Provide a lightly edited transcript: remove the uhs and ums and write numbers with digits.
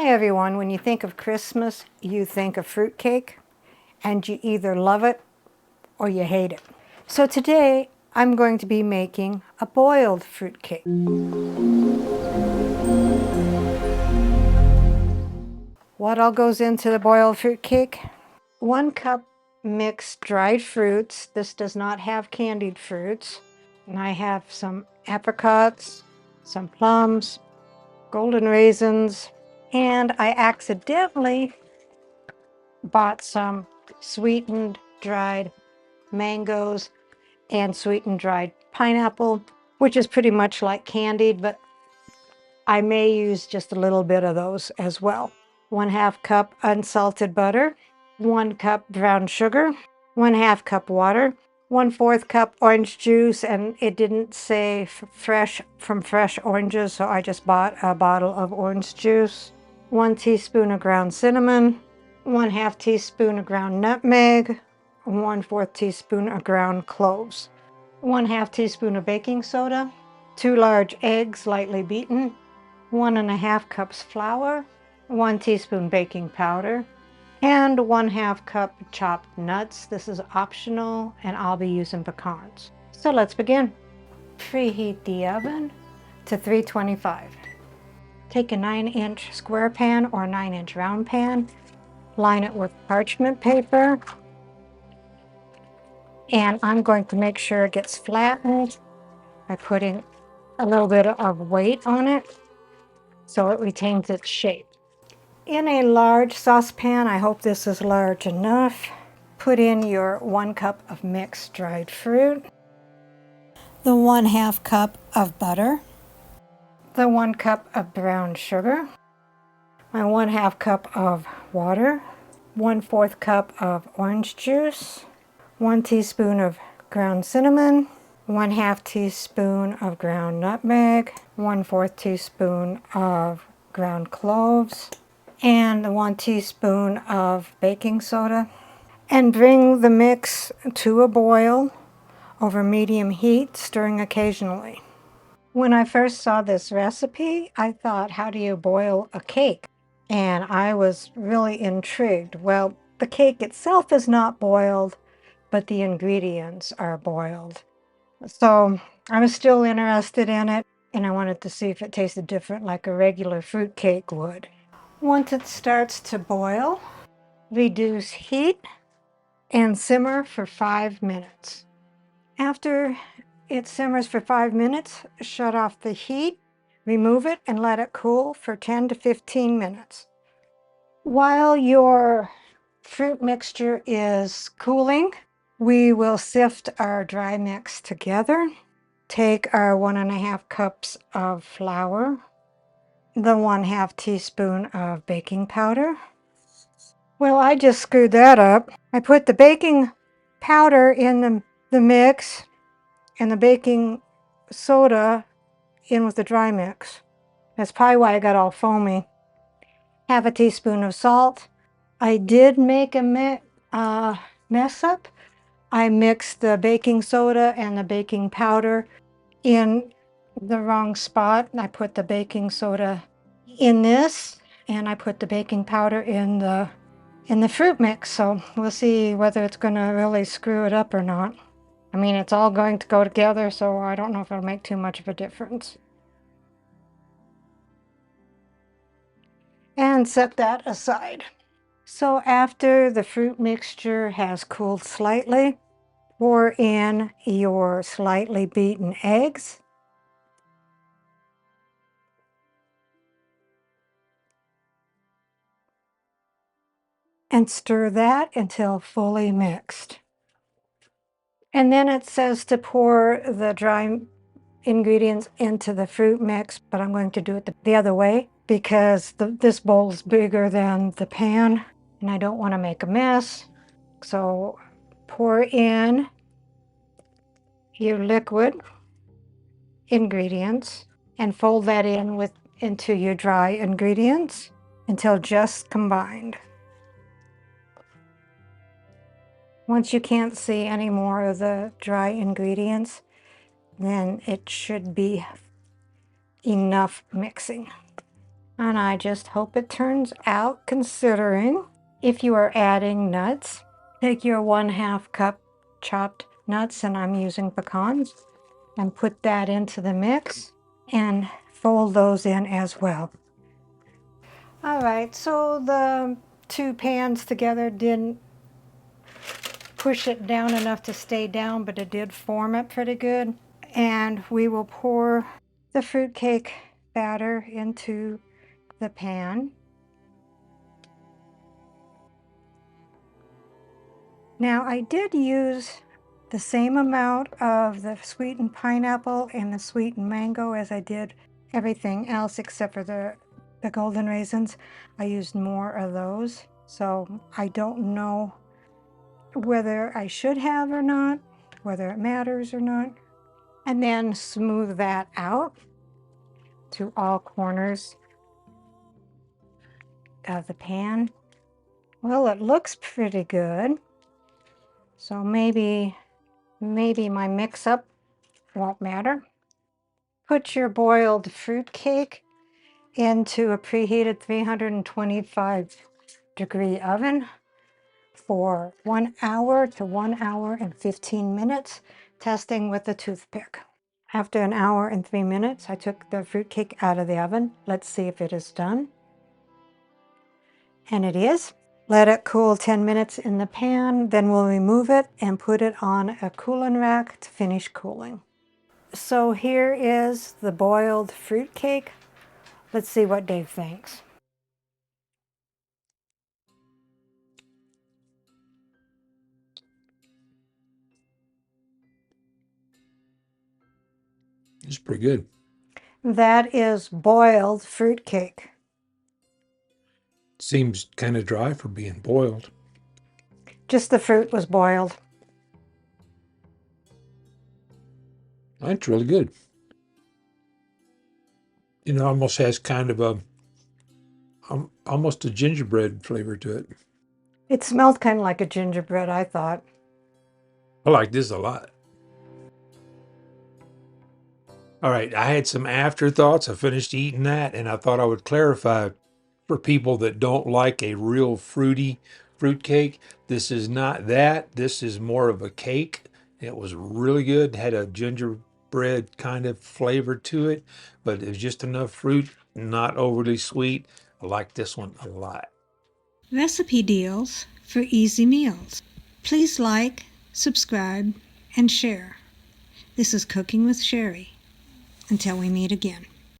Hi everyone, when you think of Christmas, you think of fruitcake, and you either love it or you hate it. So today I'm going to be making a boiled fruitcake. What all goes into the boiled fruitcake? 1 cup mixed dried fruits. This does not have candied fruits. And I have some apricots, some plums, golden raisins, and I accidentally bought some sweetened dried mangoes and sweetened dried pineapple, which is pretty much like candied, but I may use just a little bit of those as well. 1/2 cup unsalted butter, 1 cup brown sugar, 1/2 cup water, 1/4 cup orange juice, and it didn't say fresh oranges, so I just bought a bottle of orange juice, 1 teaspoon of ground cinnamon, 1/2 teaspoon of ground nutmeg, 1/4 teaspoon of ground cloves, 1/2 teaspoon of baking soda, 2 large eggs lightly beaten, 1½ cups flour, 1 teaspoon baking powder, and 1/2 cup chopped nuts. This is optional, and I'll be using pecans. So let's begin. Preheat the oven to 325. Take a 9-inch square pan or 9-inch round pan, line it with parchment paper, and I'm going to make sure it gets flattened by putting a little bit of weight on it so it retains its shape. In a large saucepan, I hope this is large enough, put in your 1 cup of mixed dried fruit, the 1/2 cup of butter, the 1 cup of brown sugar, my 1/2 cup of water, 1/4 cup of orange juice, 1 teaspoon of ground cinnamon, 1/2 teaspoon of ground nutmeg, 1/4 teaspoon of ground cloves, and 1 teaspoon of baking soda. And bring the mix to a boil over medium heat, stirring occasionally. When I first saw this recipe, I thought, how do you boil a cake? And I was really intrigued. Well, the cake itself is not boiled, but the ingredients are boiled. So I was still interested in it, and I wanted to see if it tasted different like a regular fruit cake would. Once it starts to boil, reduce heat and simmer for 5 minutes. After it simmers for 5 minutes, shut off the heat, remove it, and let it cool for 10 to 15 minutes. While your fruit mixture is cooling, we will sift our dry mix together. Take our 1½ cups of flour, the 1/2 teaspoon of baking powder. Well, I just screwed that up. I put the baking powder in the mix and the baking soda in with the dry mix. That's probably why I got all foamy. 1/2 teaspoon of salt. I did make a mess up. I mixed the baking soda and the baking powder in the wrong spot. I put the baking soda in this, and I put the baking powder in the fruit mix. So we'll see whether it's going to really screw it up or not. I mean, it's all going to go together, so I don't know if it'll make too much of a difference. And set that aside. So after the fruit mixture has cooled slightly, pour in your slightly beaten eggs. And stir that until fully mixed. And then it says to pour the dry ingredients into the fruit mix, but I'm going to do it the other way because this bowl is bigger than the pan and I don't want to make a mess. So pour in your liquid ingredients and fold that into your dry ingredients until just combined. Once you can't see any more of the dry ingredients, then it should be enough mixing. And I just hope it turns out, considering. If you are adding nuts, take your 1/2 cup chopped nuts, and I'm using pecans, and put that into the mix and fold those in as well. All right, so the two pans together didn't push it down enough to stay down, but it did form it pretty good. And we will pour the fruitcake batter into the pan. Now I did use the same amount of the sweetened pineapple and the sweetened mango as I did everything else except for the golden raisins. I used more of those, so I don't know whether I should have or not, whether it matters or not. And then smooth that out to all corners of the pan. Well, it looks pretty good. So maybe my mix-up won't matter. Put your boiled fruit cake into a preheated 325-degree oven for 1 hour to 1 hour and 15 minutes, testing with a toothpick. After 1 hour and 3 minutes, I took the fruitcake out of the oven. Let's see if it is done. And it is. Let it cool 10 minutes in the pan, then we'll remove it and put it on a cooling rack to finish cooling. So here is the boiled fruitcake. Let's see what Dave thinks. It's pretty good. That is boiled fruitcake. Seems kind of dry for being boiled. Just the fruit was boiled. That's really good. You know, almost has kind of a almost a gingerbread flavor to it. It smelled kind of like a gingerbread, I thought. I like this a lot. All right, I had some afterthoughts. I finished eating that, and I thought I would clarify for people that don't like a real fruity fruit cake. This is not that. This is more of a cake. It was really good. Had a gingerbread kind of flavor to it, but it was just enough fruit, not overly sweet. I like this one a lot. Recipe deals for easy meals. Please like, subscribe, and share. This is Cooking with Sherry. Until we meet again.